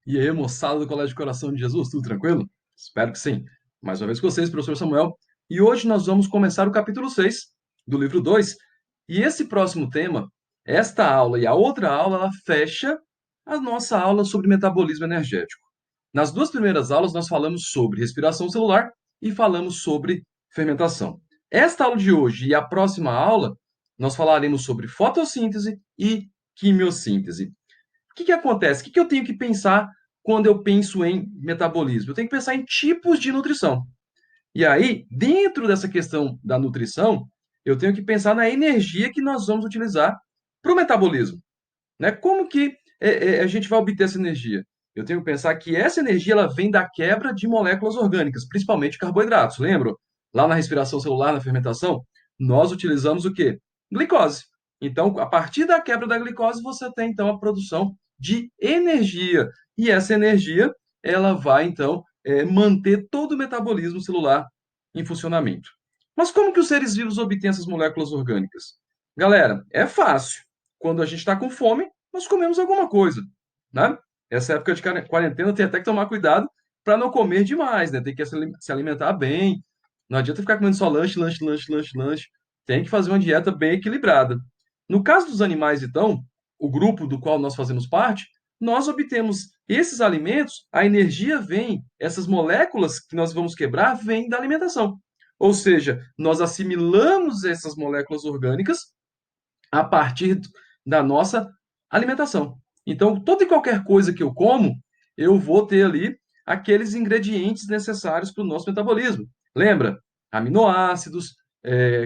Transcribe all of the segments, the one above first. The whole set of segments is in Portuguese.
E aí, moçada do Colégio Coração de Jesus, tudo tranquilo? Espero que sim. Mais uma vez com vocês, professor Samuel. E hoje nós vamos começar o capítulo 6 do livro 2. E esse próximo tema, esta aula e a outra aula, ela fecha a nossa aula sobre metabolismo energético. Nas duas primeiras aulas, nós falamos sobre respiração celular e falamos sobre fermentação. Esta aula de hoje e a próxima aula, nós falaremos sobre fotossíntese e quimiossíntese. O que acontece? O que eu tenho que pensar quando eu penso em metabolismo? Eu tenho que pensar em tipos de nutrição. E aí, dentro dessa questão da nutrição, eu tenho que pensar na energia que nós vamos utilizar para o metabolismo, né? Como que a gente vai obter essa energia? Eu tenho que pensar que essa energia ela vem da quebra de moléculas orgânicas, principalmente carboidratos. Lembram? Lá na respiração celular, na fermentação, nós utilizamos o quê? Glicose. Então, a partir da quebra da glicose, você tem então a produção de energia. E essa energia, ela vai então manter todo o metabolismo celular em funcionamento. Mas como que os seres vivos obtêm essas moléculas orgânicas? Galera, é fácil. Quando a gente está com fome, nós comemos alguma coisa, né? Essa época de quarentena tem até que tomar cuidado para não comer demais, né? Tem que se alimentar bem. Não adianta ficar comendo só lanche, lanche, lanche, lanche, lanche. Tem que fazer uma dieta bem equilibrada. No caso dos animais, então, o grupo do qual nós fazemos parte, nós obtemos esses alimentos, a energia vem, essas moléculas que nós vamos quebrar, vêm da alimentação. Ou seja, nós assimilamos essas moléculas orgânicas a partir da nossa alimentação. Então, toda e qualquer coisa que eu como, eu vou ter ali aqueles ingredientes necessários para o nosso metabolismo. Lembra? Aminoácidos,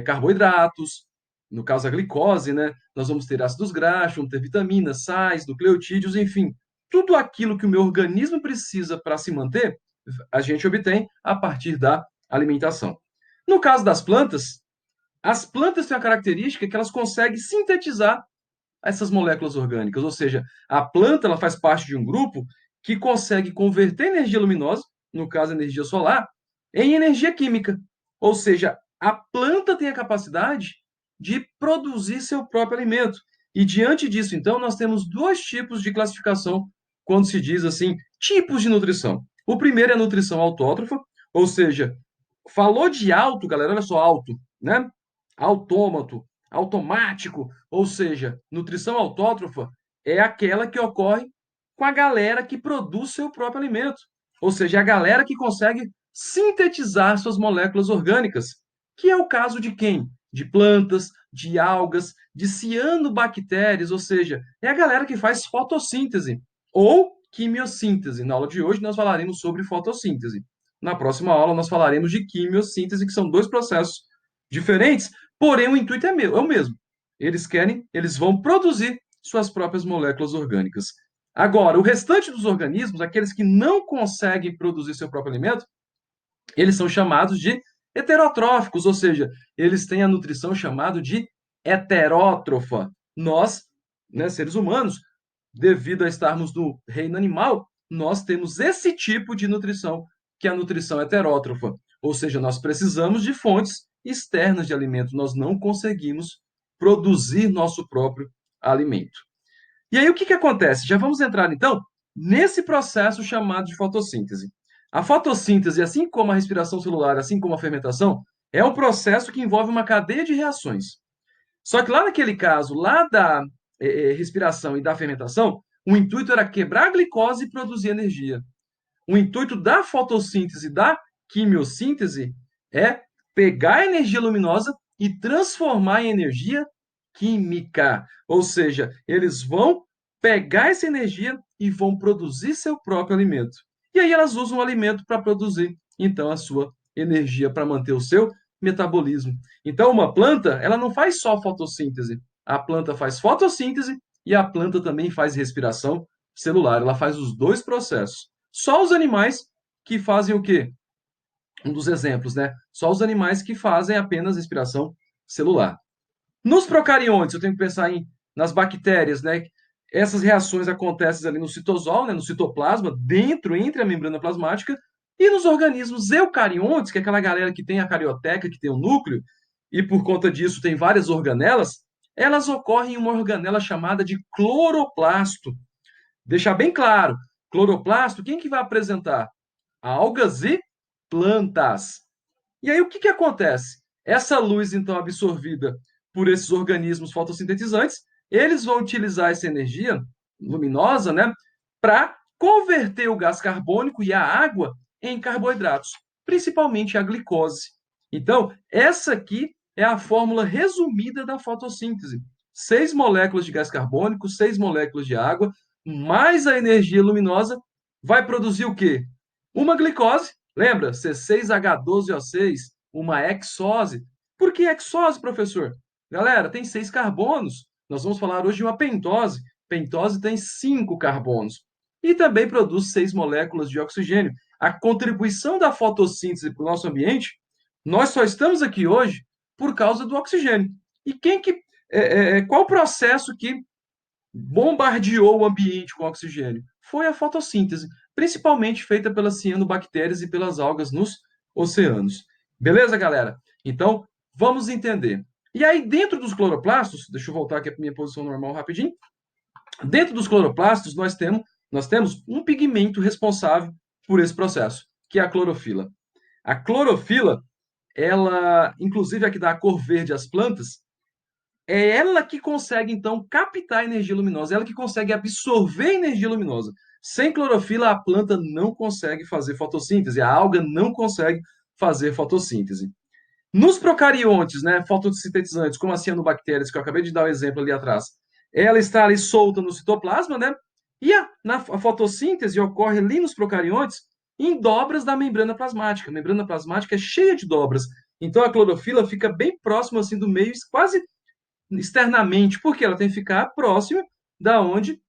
carboidratos, no caso a glicose, né? Nós vamos ter ácidos graxos, vamos ter vitaminas, sais, nucleotídeos, enfim. Tudo aquilo que o meu organismo precisa para se manter, a gente obtém a partir da alimentação. No caso das plantas, as plantas têm a característica que elas conseguem sintetizar essas moléculas orgânicas, ou seja, a planta ela faz parte de um grupo que consegue converter energia luminosa, no caso energia solar, em energia química. Ou seja, a planta tem a capacidade de produzir seu próprio alimento. E diante disso, então, nós temos dois tipos de classificação quando se diz assim, tipos de nutrição. O primeiro é a nutrição autótrofa, ou seja, falou de auto, galera, olha só, auto, né? Autômato, automático, ou seja, nutrição autótrofa é aquela que ocorre com a galera que produz seu próprio alimento. Ou seja, a galera que consegue sintetizar suas moléculas orgânicas, que é o caso de quem? De plantas, de algas, de cianobactérias, ou seja, é a galera que faz fotossíntese ou quimiossíntese. Na aula de hoje nós falaremos sobre fotossíntese. Na próxima aula nós falaremos de quimiossíntese, que são dois processos diferentes, porém o intuito é o mesmo. Eles vão produzir suas próprias moléculas orgânicas. Agora, o restante dos organismos, aqueles que não conseguem produzir seu próprio alimento, eles são chamados de heterotróficos, ou seja, eles têm a nutrição chamada de heterótrofa. Nós, né, seres humanos, devido a estarmos no reino animal, nós temos esse tipo de nutrição, que é a nutrição heterótrofa. Ou seja, nós precisamos de fontes externas de alimento, nós não conseguimos produzir nosso próprio alimento. E aí o que acontece? Já vamos entrar então nesse processo chamado de fotossíntese. A fotossíntese, assim como a respiração celular, assim como a fermentação, é um processo que envolve uma cadeia de reações. Só que lá naquele caso, lá da respiração e da fermentação, o intuito era quebrar a glicose e produzir energia. O intuito da fotossíntese, da quimiossíntese, é pegar a energia luminosa e transformar em energia química. Ou seja, eles vão pegar essa energia e vão produzir seu próprio alimento. E aí elas usam o alimento para produzir, então, a sua energia para manter o seu metabolismo. Então, uma planta, ela não faz só fotossíntese. A planta faz fotossíntese e a planta também faz respiração celular. Ela faz os dois processos. Só os animais que fazem o quê? Um dos exemplos, né? Só os animais que fazem apenas respiração celular. Nos procariontes, eu tenho que pensar nas bactérias, né? Essas reações acontecem ali no citosol, né? No citoplasma, dentro, entre a membrana plasmática, e nos organismos eucariontes, que é aquela galera que tem a carioteca, que tem o núcleo, e por conta disso tem várias organelas, elas ocorrem em uma organela chamada de cloroplasto. Deixar bem claro, Cloroplasto, quem que vai apresentar? Algas e plantas. E aí o que que acontece? Essa luz, então, absorvida por esses organismos fotossintetizantes, eles vão utilizar essa energia luminosa, né, para converter o gás carbônico e a água em carboidratos, principalmente a glicose. Então, essa aqui é a fórmula resumida da fotossíntese. 6 moléculas de gás carbônico, 6 moléculas de água, mais a energia luminosa, vai produzir o quê? Uma glicose, lembra? C6H12O6, uma hexose. Por que hexose, professor? Galera, tem 6 carbonos. Nós vamos falar hoje de uma pentose. Pentose tem 5 carbonos. E também produz 6 moléculas de oxigênio. A contribuição da fotossíntese para o nosso ambiente, nós só estamos aqui hoje por causa do oxigênio. E qual o processo que bombardeou o ambiente com oxigênio? Foi a fotossíntese, principalmente feita pelas cianobactérias e pelas algas nos oceanos. Beleza, galera? Então, vamos entender. E aí, dentro dos cloroplastos, deixa eu voltar aqui para a minha posição normal rapidinho. Dentro dos cloroplastos, nós temos um pigmento responsável por esse processo, que é a clorofila. A clorofila, ela, inclusive, é que dá a cor verde às plantas, é ela que consegue, então, captar energia luminosa, é ela que consegue absorver energia luminosa. Sem clorofila, a planta não consegue fazer fotossíntese, a alga não consegue fazer fotossíntese. Nos procariontes, né, fotossintetizantes, como as cianobactérias, que eu acabei de dar o exemplo ali atrás, ela está ali solta no citoplasma, né? E a fotossíntese ocorre ali nos procariontes em dobras da membrana plasmática. A membrana plasmática é cheia de dobras. Então a clorofila fica bem próxima assim do meio, quase externamente, porque ela tem que ficar próxima da onde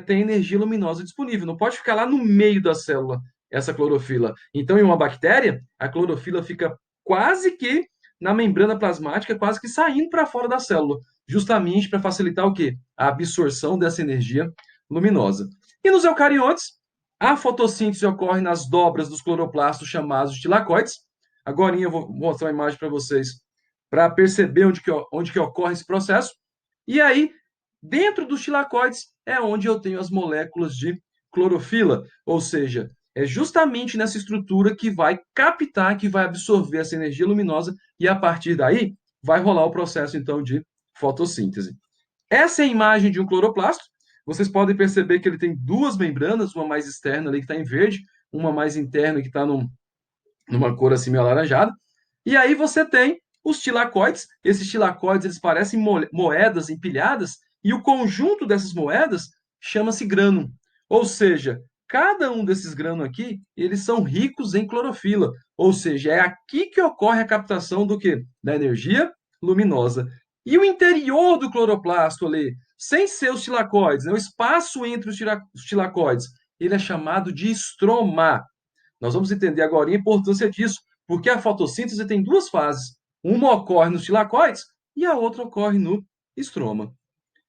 tem energia luminosa disponível. Não pode ficar lá no meio da célula essa clorofila. Então, em uma bactéria, a clorofila fica quase que na membrana plasmática, quase que saindo para fora da célula, justamente para facilitar o quê? A absorção dessa energia luminosa. E nos eucariotes, a fotossíntese ocorre nas dobras dos cloroplastos chamados de tilacoides. Agora eu vou mostrar uma imagem para vocês para perceber onde que ocorre esse processo. E aí, dentro dos tilacoides, é onde eu tenho as moléculas de clorofila, ou seja, é justamente nessa estrutura que vai captar, que vai absorver essa energia luminosa e a partir daí vai rolar o processo então de fotossíntese. Essa é a imagem de um cloroplasto. Vocês podem perceber que ele tem duas membranas, uma mais externa ali que está em verde, uma mais interna que está numa cor assim meio alaranjada. E aí você tem os tilacoides. Esses tilacoides eles parecem moedas empilhadas e o conjunto dessas moedas chama-se grano. Ou seja, cada um desses granos aqui, eles são ricos em clorofila. Ou seja, é aqui que ocorre a captação do quê? Da energia luminosa. E o interior do cloroplasto ali, sem ser os tilacoides, né? O espaço entre os tilacoides, ele é chamado de estroma. Nós vamos entender agora a importância disso, porque a fotossíntese tem duas fases. Uma ocorre nos tilacoides e a outra ocorre no estroma.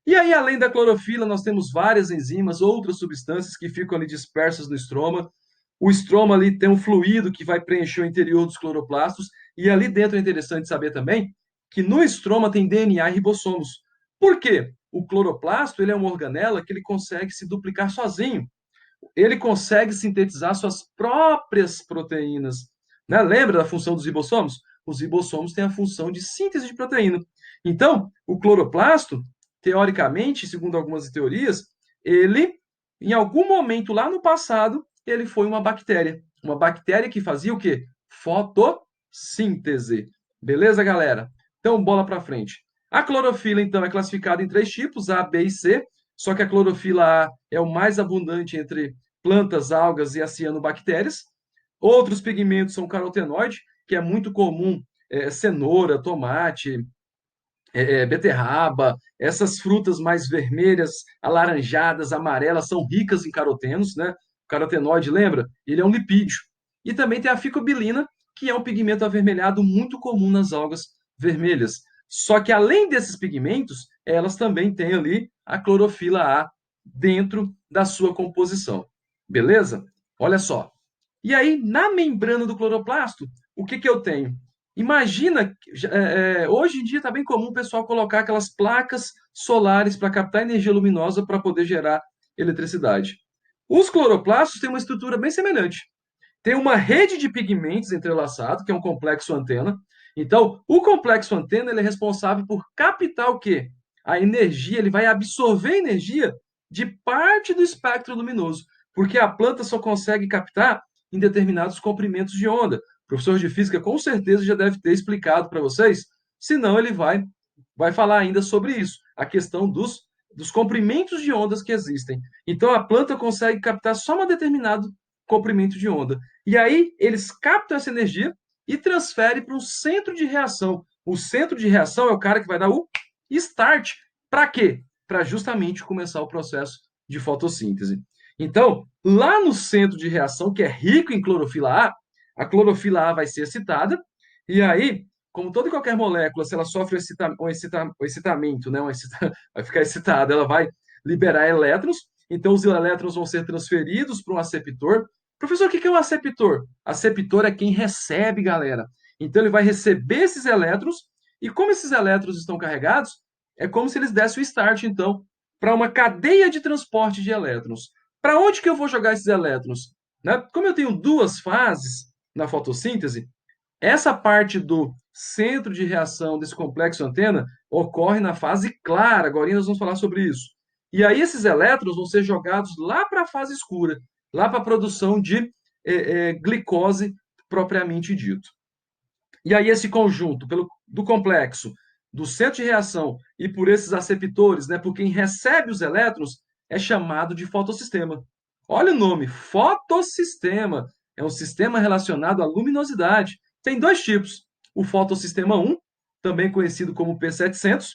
E aí, além da clorofila, nós temos várias enzimas, outras substâncias que ficam ali dispersas no estroma. O estroma ali tem um fluido que vai preencher o interior dos cloroplastos. E ali dentro é interessante saber também que no estroma tem DNA e ribossomos. Por quê? O cloroplasto ele é uma organela que ele consegue se duplicar sozinho, ele consegue sintetizar suas próprias proteínas. Né? Lembra da função dos ribossomos? Os ribossomos têm a função de síntese de proteína. Então, o cloroplasto, teoricamente, segundo algumas teorias, ele, em algum momento lá no passado, ele foi uma bactéria. Uma bactéria que fazia o quê? Fotossíntese. Beleza, galera? Então, bola para frente. A clorofila, então, é classificada em 3 tipos, A, B e C. Só que a clorofila A é o mais abundante entre plantas, algas e as cianobactérias. Outros pigmentos são carotenoide, que é muito comum, cenoura, tomate, beterraba, essas frutas mais vermelhas, alaranjadas, amarelas, são ricas em carotenos, né? O carotenoide, lembra? Ele é um lipídio. E também tem a ficobilina, que é um pigmento avermelhado muito comum nas algas vermelhas. Só que além desses pigmentos, elas também têm ali a clorofila A dentro da sua composição. Beleza? Olha só. E aí, na membrana do cloroplasto, o que eu tenho? Imagina, hoje em dia está bem comum o pessoal colocar aquelas placas solares para captar energia luminosa para poder gerar eletricidade. Os cloroplastos têm uma estrutura bem semelhante. Tem uma rede de pigmentos entrelaçado, que é um complexo antena. Então, o complexo antena ele é responsável por captar o quê? A energia, ele vai absorver energia de parte do espectro luminoso, porque a planta só consegue captar em determinados comprimentos de onda. O professor de física com certeza já deve ter explicado para vocês, senão ele vai falar ainda sobre isso, a questão dos comprimentos de ondas que existem. Então, a planta consegue captar só um determinado comprimento de onda. E aí eles captam essa energia e transferem para um centro de reação. O centro de reação é o cara que vai dar o start. Para quê? Para justamente começar o processo de fotossíntese. Então, lá no centro de reação, que é rico em clorofila A clorofila A vai ser excitada, e aí, como toda e qualquer molécula, se ela sofre um excitamento, né, vai ficar excitada, ela vai liberar elétrons, então os elétrons vão ser transferidos para um aceptor. Professor, o que é um aceptor? Aceptor é quem recebe, galera. Então ele vai receber esses elétrons, e como esses elétrons estão carregados, é como se eles dessem o start, então, para uma cadeia de transporte de elétrons. Para onde que eu vou jogar esses elétrons? Né? Como eu tenho duas fases na fotossíntese, essa parte do centro de reação desse complexo antena ocorre na fase clara. Agora nós vamos falar sobre isso. E aí esses elétrons vão ser jogados lá para a fase escura, lá para a produção de glicose propriamente dito. E aí esse conjunto do complexo, do centro de reação e por esses aceptores, né, por quem recebe os elétrons, é chamado de fotossistema. Olha o nome, fotossistema. É um sistema relacionado à luminosidade. Tem dois tipos. O fotossistema 1, também conhecido como P700,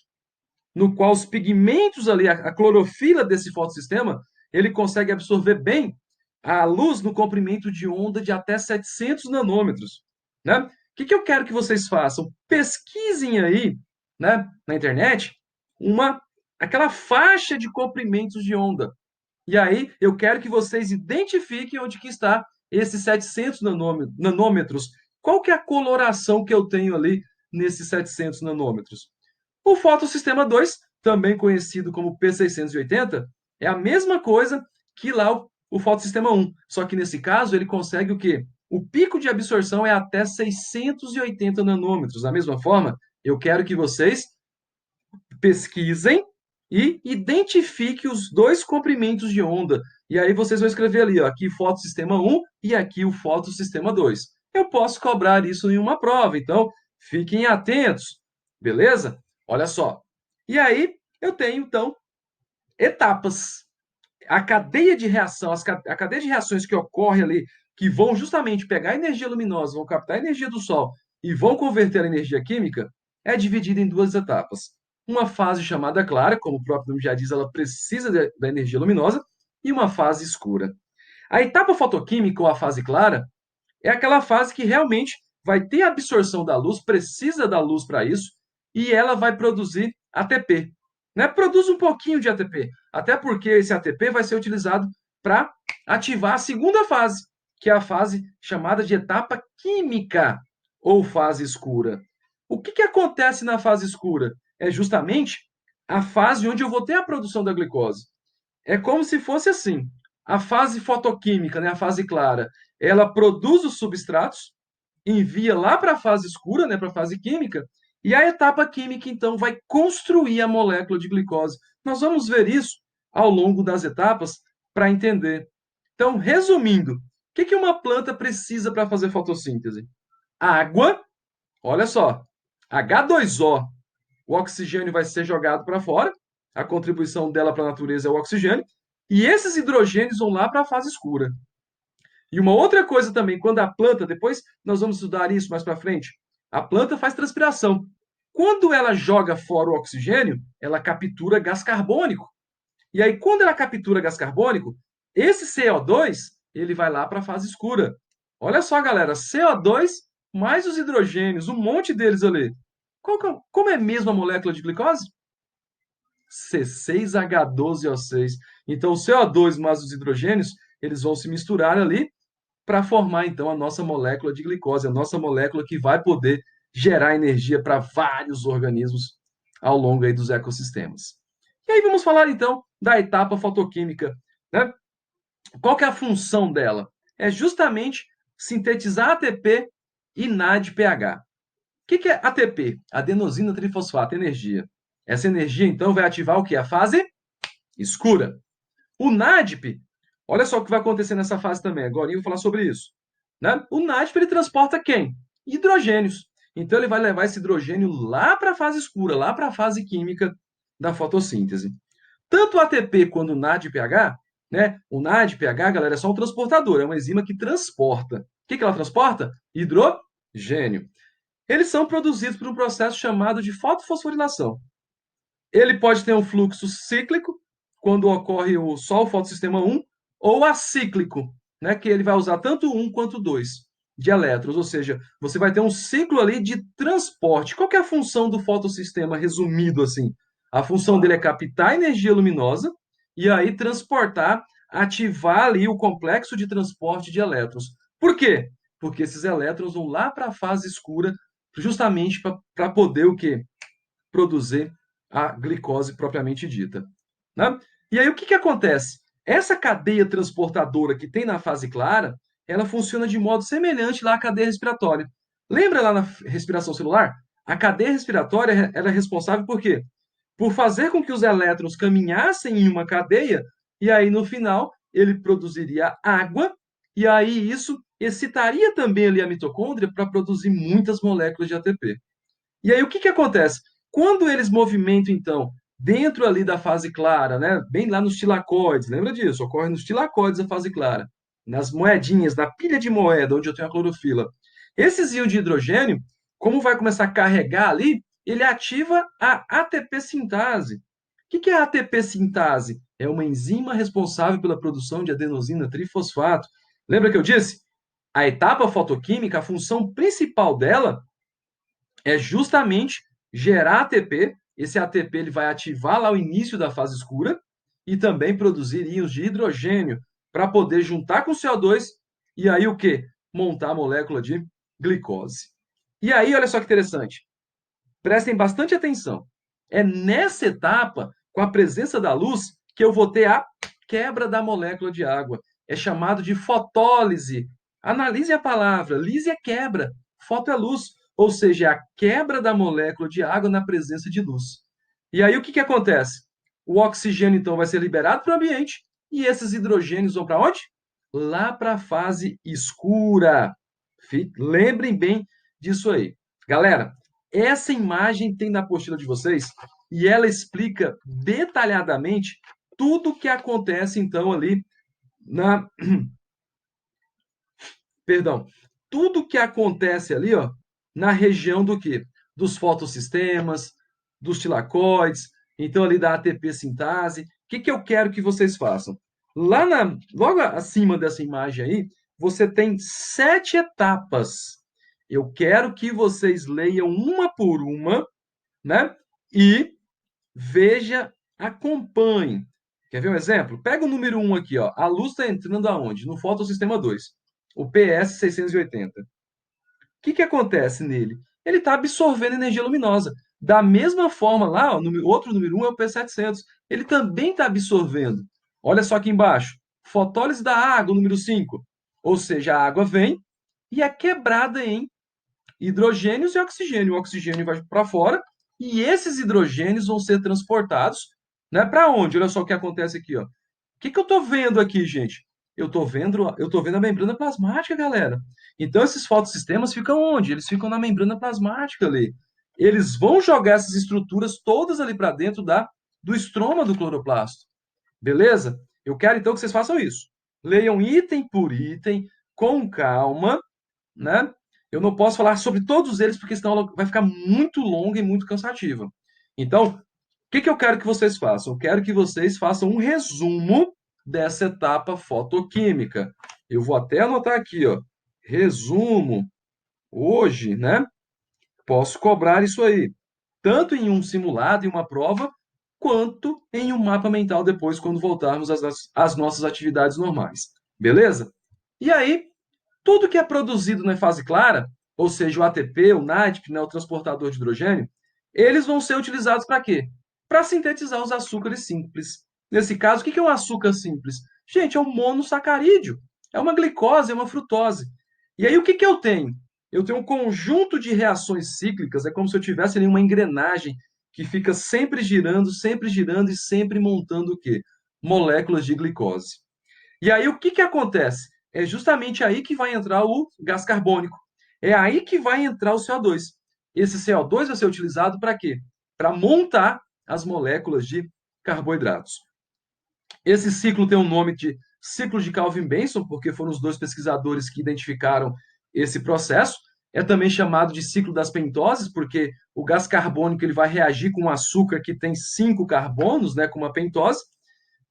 no qual os pigmentos ali, a clorofila desse fotossistema, ele consegue absorver bem a luz no comprimento de onda de até 700 nanômetros. Né? O que eu quero que vocês façam? Pesquisem aí, né, na internet, aquela faixa de comprimentos de onda. E aí eu quero que vocês identifiquem onde que está esses 700 nanômetros. Qual que é a coloração que eu tenho ali nesses 700 nanômetros? O fotossistema 2, também conhecido como P680, é a mesma coisa que lá o fotossistema 1, só que nesse caso ele consegue o quê? O pico de absorção é até 680 nanômetros. Da mesma forma, eu quero que vocês pesquisem e identifiquem os dois comprimentos de onda. E aí vocês vão escrever ali, ó, aqui fotossistema 1 e aqui o fotossistema 2. Eu posso cobrar isso em uma prova, então fiquem atentos, beleza? Olha só. E aí eu tenho, então, etapas. A cadeia de reação, a cadeia de reações que ocorre ali, que vão justamente pegar a energia luminosa, vão captar a energia do Sol e vão converter a energia química, é dividida em duas etapas. Uma fase chamada clara, como o próprio nome já diz, ela precisa da energia luminosa, e uma fase escura. A etapa fotoquímica, ou a fase clara, é aquela fase que realmente vai ter absorção da luz, precisa da luz para isso, e ela vai produzir ATP. Né? Produz um pouquinho de ATP, até porque esse ATP vai ser utilizado para ativar a segunda fase, que é a fase chamada de etapa química, ou fase escura. O que acontece na fase escura? É justamente a fase onde eu vou ter a produção da glicose. É como se fosse assim, a fase fotoquímica, né, a fase clara, ela produz os substratos, envia lá para a fase escura, né, para a fase química, e a etapa química, então, vai construir a molécula de glicose. Nós vamos ver isso ao longo das etapas para entender. Então, resumindo, o que uma planta precisa para fazer fotossíntese? Água, olha só, H2O, o oxigênio vai ser jogado para fora, a contribuição dela para a natureza é o oxigênio, e esses hidrogênios vão lá para a fase escura. E uma outra coisa também, quando a planta, depois nós vamos estudar isso mais para frente, a planta faz transpiração. Quando ela joga fora o oxigênio, ela captura gás carbônico. E aí, quando ela captura gás carbônico, esse CO2 ele vai lá para a fase escura. Olha só, galera, CO2 mais os hidrogênios, um monte deles ali. Como é mesmo a molécula de glicose? C6H12O6. Então, o CO2 mais os hidrogênios, eles vão se misturar ali para formar, então, a nossa molécula de glicose, a nossa molécula que vai poder gerar energia para vários organismos ao longo aí dos ecossistemas. E aí vamos falar, então, da etapa fotoquímica. Né? Qual que é a função dela? É justamente sintetizar ATP e NADPH. O que é ATP? Adenosina trifosfato, energia. Essa energia, então, vai ativar o que? A fase escura. O NADP, olha só o que vai acontecer nessa fase também. Agora eu vou falar sobre isso. Né? O NADP ele transporta quem? Hidrogênios. Então ele vai levar esse hidrogênio lá para a fase escura, lá para a fase química da fotossíntese. Tanto o ATP quanto o NADPH, né? O NADPH, galera, é só um transportador, é uma enzima que transporta. O que ela transporta? Hidrogênio. Eles são produzidos por um processo chamado de fotofosforilação. Ele pode ter um fluxo cíclico, quando ocorre só o fotossistema 1, ou acíclico, né, que ele vai usar tanto 1 quanto 2 de elétrons, ou seja, você vai ter um ciclo ali de transporte. Qual que é a função do fotossistema, resumido assim? A função dele é captar energia luminosa e aí transportar, ativar ali o complexo de transporte de elétrons. Por quê? Porque esses elétrons vão lá para a fase escura, justamente para poder o quê? Produzir a glicose propriamente dita. Né? E aí o que acontece? Essa cadeia transportadora que tem na fase clara, ela funciona de modo semelhante lá à cadeia respiratória. Lembra lá na respiração celular? A cadeia respiratória era responsável por quê? Por fazer com que os elétrons caminhassem em uma cadeia e aí no final ele produziria água e aí isso excitaria também ali a mitocôndria para produzir muitas moléculas de ATP. E aí o que acontece? Quando eles movimentam, então, dentro ali da fase clara, né, bem lá nos tilacoides, lembra disso? Ocorre nos tilacoides a fase clara, nas moedinhas, na pilha de moeda, onde eu tenho a clorofila. Esses íons de hidrogênio, como vai começar a carregar ali, ele ativa a ATP sintase. O que é a ATP sintase? É uma enzima responsável pela produção de adenosina trifosfato. Lembra que eu disse? A etapa fotoquímica, a função principal dela é justamente gerar ATP. Esse ATP ele vai ativar lá o início da fase escura e também produzir íons de hidrogênio para poder juntar com o CO2 e aí o que? Montar a molécula de glicose. E aí, olha só que interessante. Prestem bastante atenção. É nessa etapa, com a presença da luz, que eu vou ter a quebra da molécula de água. É chamado de fotólise. Analise a palavra. Lise é quebra. Foto é luz. Ou seja, é a quebra da molécula de água na presença de luz. E aí o que acontece? O oxigênio, então, vai ser liberado para o ambiente e esses hidrogênios vão para onde? Lá para a fase escura. Lembrem bem disso aí. Galera, essa imagem tem na apostila de vocês e ela explica detalhadamente tudo o que acontece, então, ali na. Perdão. Tudo o que acontece ali, ó, na região do quê? Dos fotossistemas, dos tilacoides, então ali da ATP sintase. O que eu quero que vocês façam? Logo acima dessa imagem aí, você tem 7 etapas. Eu quero que vocês leiam uma por uma, né? E veja, acompanhe. Quer ver um exemplo? Pega o número 1 aqui, ó. A luz está entrando aonde? No fotossistema 2, o PS 680. O que acontece nele? Ele está absorvendo energia luminosa. Da mesma forma, lá, ó, outro número 1 é o P700. Ele também está absorvendo. Olha só aqui embaixo. Fotólise da água, o número 5. Ou seja, a água vem e é quebrada em hidrogênios e oxigênio. O oxigênio vai para fora e esses hidrogênios vão ser transportados, né, para onde? Olha só o que acontece aqui, ó. O que eu estou vendo aqui, gente? Eu tô vendo a membrana plasmática, galera. Então esses fotossistemas ficam onde? Eles ficam na membrana plasmática ali. Eles vão jogar essas estruturas todas ali para dentro do estroma do cloroplasto. Beleza? Eu quero então que vocês façam isso. Leiam item por item, com calma, né? Eu não posso falar sobre todos eles, porque senão ela vai ficar muito longa e muito cansativa. Então, o que eu quero que vocês façam? Eu quero que vocês façam um resumo dessa etapa fotoquímica. Eu vou até anotar aqui, ó. Resumo. Hoje, né? Posso cobrar isso aí, tanto em um simulado, em uma prova, quanto em um mapa mental depois, quando voltarmos às nossas atividades normais. Beleza? E aí, tudo que é produzido na fase clara, ou seja, o ATP, o NADP, né, o transportador de hidrogênio, eles vão ser utilizados para quê? Para sintetizar os açúcares simples. Nesse caso, o que é um açúcar simples? Gente, é um monossacarídeo. É uma glicose, é uma frutose. E aí, o que que eu tenho? Eu tenho um conjunto de reações cíclicas, é como se eu tivesse ali uma engrenagem que fica sempre girando e sempre montando o quê? Moléculas de glicose. E aí, o que que acontece? É justamente aí que vai entrar o gás carbônico. É aí que vai entrar o CO2. Esse CO2 vai ser utilizado para quê? Para montar as moléculas de carboidratos. Esse ciclo tem um nome de ciclo de Calvin-Benson, porque foram os dois pesquisadores que identificaram esse processo. É também chamado de ciclo das pentoses, porque o gás carbônico ele vai reagir com um açúcar que tem 5 carbonos, né, com uma pentose.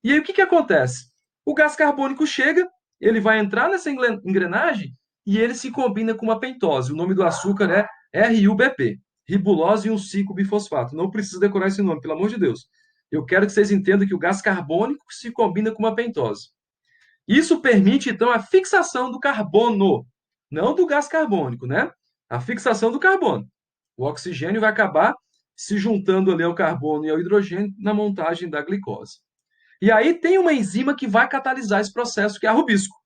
E aí o que, que acontece? O gás carbônico chega, ele vai entrar nessa engrenagem e ele se combina com uma pentose. O nome do açúcar é RUBP, ribulose 1,5-bifosfato. Não precisa decorar esse nome, pelo amor de Deus. Eu quero que vocês entendam que o gás carbônico se combina com uma pentose. Isso permite, então, a fixação do carbono, não do gás carbônico, né? A fixação do carbono. O oxigênio vai acabar se juntando ali ao carbono e ao hidrogênio na montagem da glicose. E aí tem uma enzima que vai catalisar esse processo, que é a rubisco,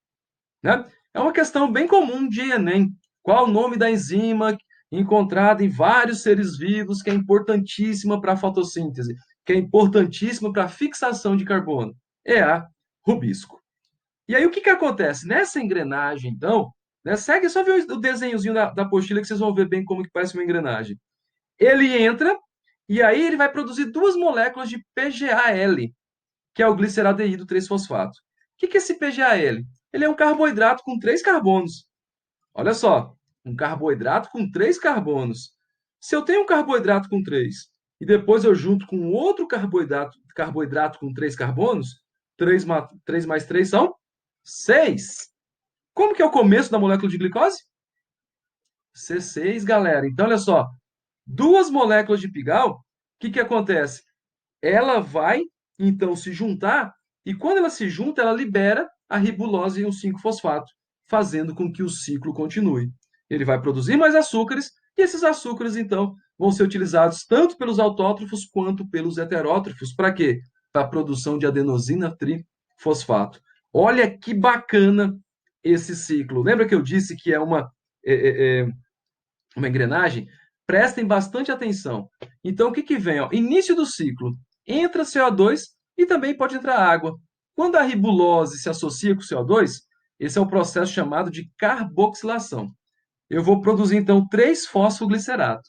né? É uma questão bem comum de Enem. Qual o nome da enzima encontrada em vários seres vivos que é importantíssima para a fotossíntese, que é importantíssima para a fixação de carbono? É a rubisco. E aí o que que acontece? Nessa engrenagem, então, né, segue só ver o desenhozinho da apostila que vocês vão ver bem como que parece uma engrenagem. Ele entra e aí ele vai produzir duas moléculas de PGAL, que é o gliceraldeído 3-fosfato. O que é esse PGAL? Ele é um carboidrato com 3 carbonos. Olha só, um carboidrato com 3 carbonos. Se eu tenho um carboidrato com 3 e depois eu junto com outro carboidrato com 3 carbonos, 3 mais 3 são 6. Como que é o começo da molécula de glicose? C6, galera. Então, olha só, duas moléculas de pigal, o que que acontece? Ela vai, então, se juntar, e quando ela se junta, ela libera a ribulose e o 5-fosfato, fazendo com que o ciclo continue. Ele vai produzir mais açúcares, e esses açúcares, então, vão ser utilizados tanto pelos autótrofos quanto pelos heterótrofos. Para quê? Para a produção de adenosina trifosfato. Olha que bacana esse ciclo. Lembra que eu disse que é uma engrenagem? Prestem bastante atenção. Então, o que, que vem? Ó? Início do ciclo. Entra CO2 e também pode entrar água. Quando a ribulose se associa com o CO2, esse é o processo chamado de carboxilação. Eu vou produzir, então, 3-fosfoglicerato.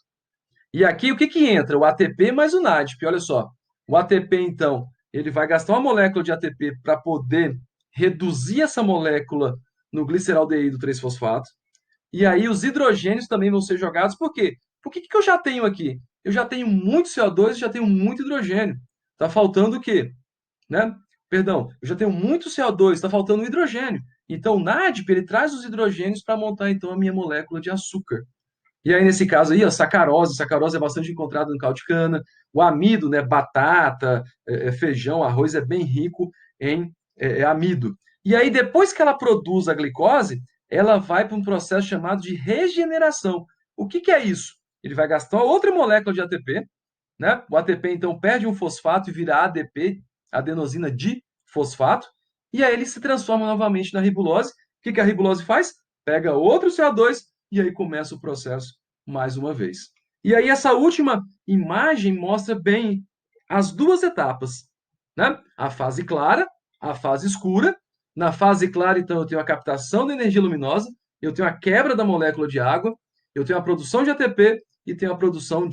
E aqui, o que, que entra? O ATP mais o NADP. Olha só. O ATP, então, ele vai gastar uma molécula de ATP para poder reduzir essa molécula no gliceraldeído 3-fosfato. E aí os hidrogênios também vão ser jogados, por quê? Por que que eu já tenho aqui? Eu já tenho muito CO2 e já tenho muito hidrogênio. Está faltando o quê? Né? Perdão, eu já tenho muito CO2, está faltando hidrogênio. Então o NADP ele traz os hidrogênios para montar então a minha molécula de açúcar. E aí, nesse caso aí, a sacarose é bastante encontrada no caldo de cana. O amido, né, batata, feijão, arroz, é bem rico em amido. E aí, depois que ela produz a glicose, ela vai para um processo chamado de regeneração. O que que é isso? Ele vai gastar outra molécula de ATP, né? O ATP, então, perde um fosfato e vira ADP, adenosina difosfato, e aí ele se transforma novamente na ribulose. O que que a ribulose faz? Pega outro CO2 e aí começa o processo mais uma vez. E aí essa última imagem mostra bem as duas etapas, né? A fase clara, a fase escura. Na fase clara, então, eu tenho a captação da energia luminosa, eu tenho a quebra da molécula de água, eu tenho a produção de ATP e tenho a produção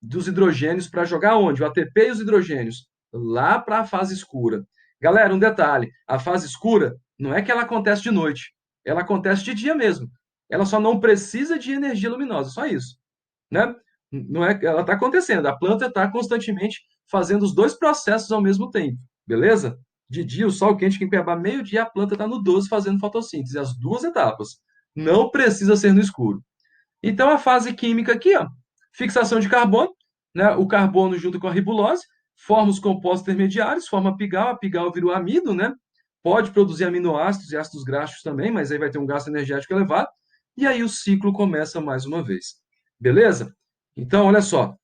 dos hidrogênios para jogar onde? O ATP e os hidrogênios lá para a fase escura. Galera, um detalhe: a fase escura não é que ela acontece de noite, ela acontece de dia mesmo. Ela só não precisa de energia luminosa, só isso, né? Não é, ela está acontecendo. A planta está constantemente fazendo os dois processos ao mesmo tempo, beleza? De dia, o sol quente que em Cuiabá, meio-dia, a planta está no 12 fazendo fotossíntese, as duas etapas. Não precisa ser no escuro. Então, a fase química aqui, ó, fixação de carbono, né? O carbono junto com a ribulose, forma os compostos intermediários, forma a pigal vira o amido, né? Pode produzir aminoácidos e ácidos graxos também, mas aí vai ter um gasto energético elevado. E aí o ciclo começa mais uma vez. Beleza? Então, olha só.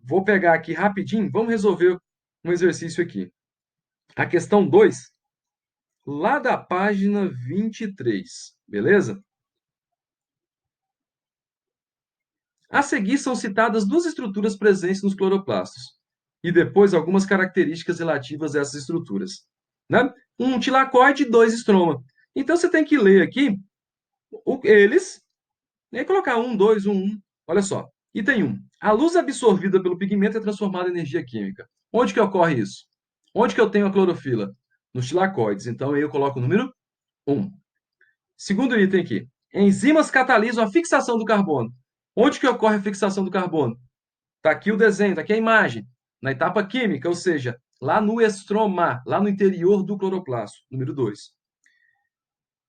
Vou pegar aqui rapidinho, vamos resolver um exercício aqui. A questão 2 lá da página 23, beleza? A seguir são citadas duas estruturas presentes nos cloroplastos e depois algumas características relativas a essas estruturas, né? Um tilacoide e dois estroma. Então você tem que ler aqui eles e colocar um, dois, um. Olha só. Item 1. A luz absorvida pelo pigmento é transformada em energia química. Onde que ocorre isso? Onde que eu tenho a clorofila? Nos tilacoides. Então eu coloco o número 1. Segundo item aqui. Enzimas catalisam a fixação do carbono. Onde que ocorre a fixação do carbono? Está aqui o desenho, está aqui a imagem. Na etapa química, ou seja, lá no estroma, lá no interior do cloroplasto. Número 2.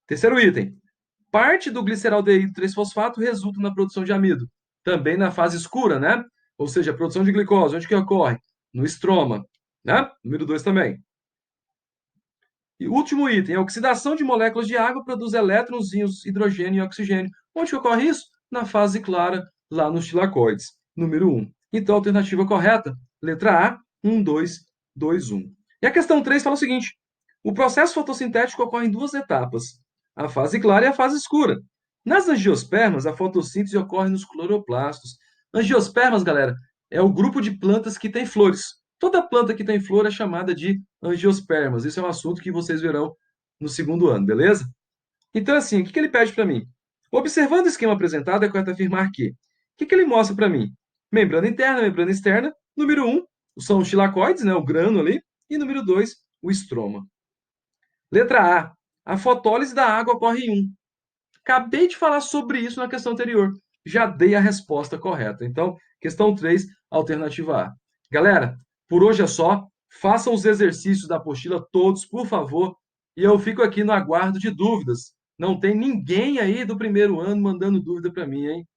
Terceiro item. Parte do gliceraldeído 3-fosfato resulta na produção de amido. Também na fase escura, né? Ou seja, a produção de glicose. Onde que ocorre? No estroma. Né? Número 2 também. E último item, a oxidação de moléculas de água produz elétrons, íons, hidrogênio e oxigênio. Onde que ocorre isso? Na fase clara, lá nos tilacoides. Número 1. Então, a alternativa correta, letra A, 1, 2, 2, 1. E a questão 3 fala o seguinte: o processo fotossintético ocorre em duas etapas, a fase clara e a fase escura. Nas angiospermas, a fotossíntese ocorre nos cloroplastos. Angiospermas, galera, é o grupo de plantas que tem flores. Toda planta que tem flor é chamada de angiospermas. Isso é um assunto que vocês verão no segundo ano, beleza? Então, assim, o que ele pede para mim? Observando o esquema apresentado, é correto afirmar que. O que ele mostra para mim? Membrana interna, membrana externa. Número 1, são os tilacoides, né, o grano ali. E número 2, o estroma. Letra A. A fotólise da água ocorre em 1. Acabei de falar sobre isso na questão anterior. Já dei a resposta correta. Então, questão 3, alternativa A. Galera, por hoje é só. Façam os exercícios da apostila todos, por favor. E eu fico aqui no aguardo de dúvidas. Não tem ninguém aí do primeiro ano mandando dúvida para mim, hein?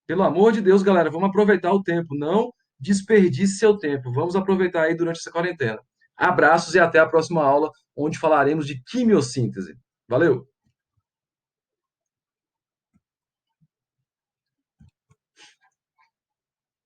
Pelo amor de Deus, galera, vamos aproveitar o tempo. Não desperdice seu tempo. Vamos aproveitar aí durante essa quarentena. Abraços e até a próxima aula, onde falaremos de quimiossíntese. Valeu!